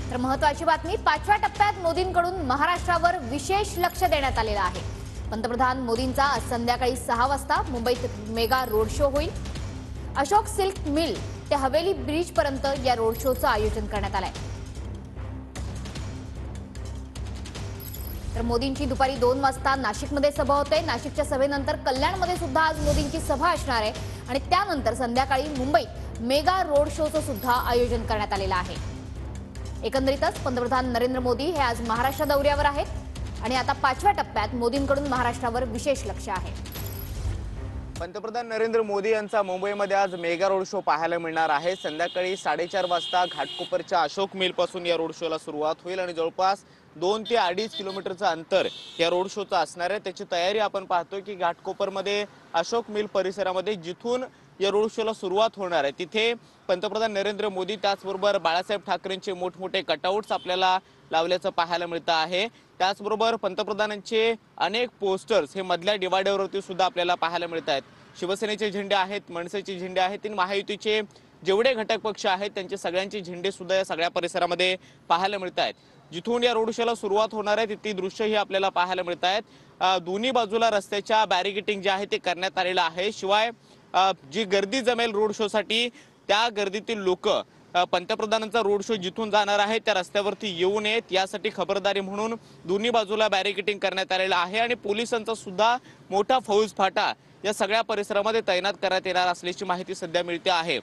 तर महत्त्वाची बातमी, 5व्या टप्प्यात मोदींकडून महाराष्ट्रावर विशेष लक्ष देण्यात आलेलं आहे। पंतप्रधान मोदींचा आज संध्याकाळी 6 वाजता मुंबईत मेगा रोड शो होईल। अशोक सिल्क मिल ते हवेली ब्रिज पर्यंत या रोड शोचं आयोजन करण्यात आलंय। तर मोदींची दुपारी 2 वाजता नाशिकमध्ये सभा होते। नाशिकच्या सभेनंतर कल्याणमध्ये सुद्धा आज मोदींची सभा असणार आहे आणि त्यानंतर संध्याकाळी मुंबईत मेगा रोड शोचं सुद्धा आयोजन करण्यात आलेलं आहे। एकंदरीतच पंतप्रधान नरेंद्र मोदी हे आज महाराष्ट्र दौऱ्यावर आहेत आणि आता 5व्या टप्प्यात मोदींकडून महाराष्ट्रावर विशेष लक्ष आहे। पंतप्रधान नरेंद्र मोदी यांचा मुंबईमध्ये आज मेगा रोड शो पाहायला मिळणार आहे। संध्याकाळी 4:30 वाजता घाटकोपरच्या अशोक मिल पासून या रोड शोला सुरुवात होईल आणि जवळपास 2 ते 2.5 किलोमीटरचं अंतर या रोड शोचं असणार आहे। त्याची तयारी आपण पाहतोय की घाटकोपरमध्ये अशोक मिल परिसरामध्ये जिथून या रोड शोला सुरुवात होणार आहे तिथे पंतप्रधान नरेंद्र मोदी त्याचबरोबर बाळासाहेब ठाकरेंचे मोठमोठे कटआउट्स आपल्याला लावल्याचं पाहायला मिळतं आहे। त्याचबरोबर पंतप्रधानांचे अनेक पोस्टर्स हे मधल्या डिवायडरवरती सुद्धा आपल्याला पाहायला मिळत आहेत। शिवसेनेचे झेंडे आहेत, मनसेचे झेंडे आहेत, आणि महायुतीचे जेवढे घटक पक्ष आहेत त्यांचे सगळ्यांचे झेंडे सुद्धा या सगळ्या परिसरामध्ये पाहायला मिळत आहेत। जिथून या रोड शोला सुरुवात होणार आहे तिथली दृश्यही आपल्याला पाहायला मिळत आहेत। दोन्ही बाजूला रस्त्याच्या बॅरिकेटिंग जे आहे ते करण्यात आलेलं आहे। शिवाय जी गर्दी जमेल रोड शो साठी त्या गर्दीतील लोक पंतप्रधानांचा रोड शो जिथून जाणार आहे त्या रस्त्यावरती येऊ नयेत यासाठी खबरदारी म्हणून दोन्ही बाजूला बॅरिकेटिंग करण्यात आलेलं आहे आणि पोलिसांचा सुद्धा मोठा फौजफाटा या सगळ्या परिसरामध्ये तैनात करण्यात येणार असल्याची माहिती सध्या मिळते आहे।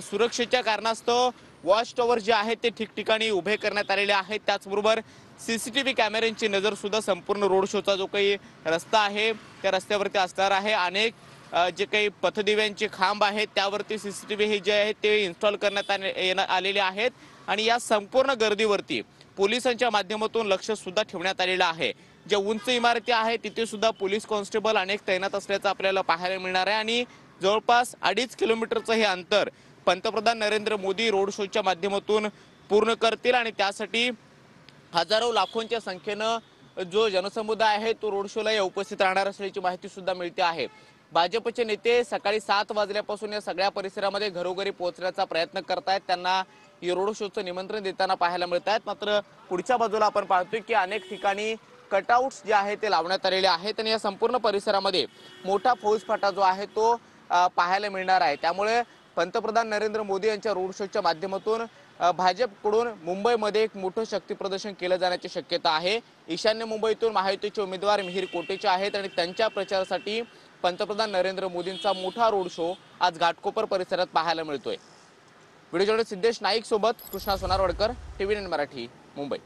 सुरक्षेच्या कारणास्तव वॉच टॉवर जे आहेत ते ठिकठिकाणी उभे करण्यात आलेले आहेत। त्याचबरोबर सीसीटीव्ही कॅमेऱ्यांची नजर सुद्धा संपूर्ण रोड शोचा जो काही रस्ता आहे त्या रस्त्यावरती असणार आहे। अनेक जे काही पथदिव्यांचे खांब आहेत त्यावरती सीसीटीव्ही हे जे आहेत ते इन्स्टॉल करण्यात आलेले आहेत आणि या संपूर्ण गर्दीवरती पोलिसांच्या माध्यमातून लक्ष सुद्धा ठेवण्यात आलेलं आहे। ज्या उंच इमारती आहेत तिथे सुद्धा पोलीस कॉन्स्टेबल अनेक तैनात असल्याचं आपल्याला पाहायला मिळणार आहे आणि जवळपास 2.5 किलोमीटरचं हे अंतर पंतप्रधान नरेंद्र मोदी रोड शोच्या माध्यमातून पूर्ण करतील आणि त्यासाठी हजारो लाखोंच्या संख्येनं जो जनसमुदाय आहे तो रोड शोला उपस्थित राहणार असल्याची माहिती सुद्धा मिळते आहे। भाजपचे नेते सकाळी 7 वाजल्यापासून या सगळ्या परिसरामध्ये घरोघरी पोहोचण्याचा प्रयत्न करतायत। त्यांना या रोड शोचं निमंत्रण देताना पाहायला मिळत आहेत। मात्र पुढच्या बाजूला आपण पाहतोय की अनेक ठिकाणी कटआउट्स जे आहेत ते लावण्यात आलेले आहेत आणि या संपूर्ण परिसरामध्ये मोठा फौजफाटा जो आहे तो पाहायला मिळणार आहे। त्यामुळे पंतप्रधान नरेंद्र मोदी यांच्या रोड शोच्या माध्यमातून भाजपकडून मुंबईमध्ये एक मोठं शक्ती प्रदर्शन केलं जाण्याची शक्यता आहे। ईशान्य मुंबईतून महायुतीचे उमेदवार मिहिर कोटेचे आहेत आणि त्यांच्या प्रचारासाठी पंतप्रधान नरेंद्र मोदींचा मोठा रोड शो आज घाटकोपर परिसरात पाहायला मिळतोय। व्हिडिओ जर्नलिस्ट सिद्धेश नाईक सोबत कृष्णा सोनारवडकर, TV9 मराठी, मुंबई।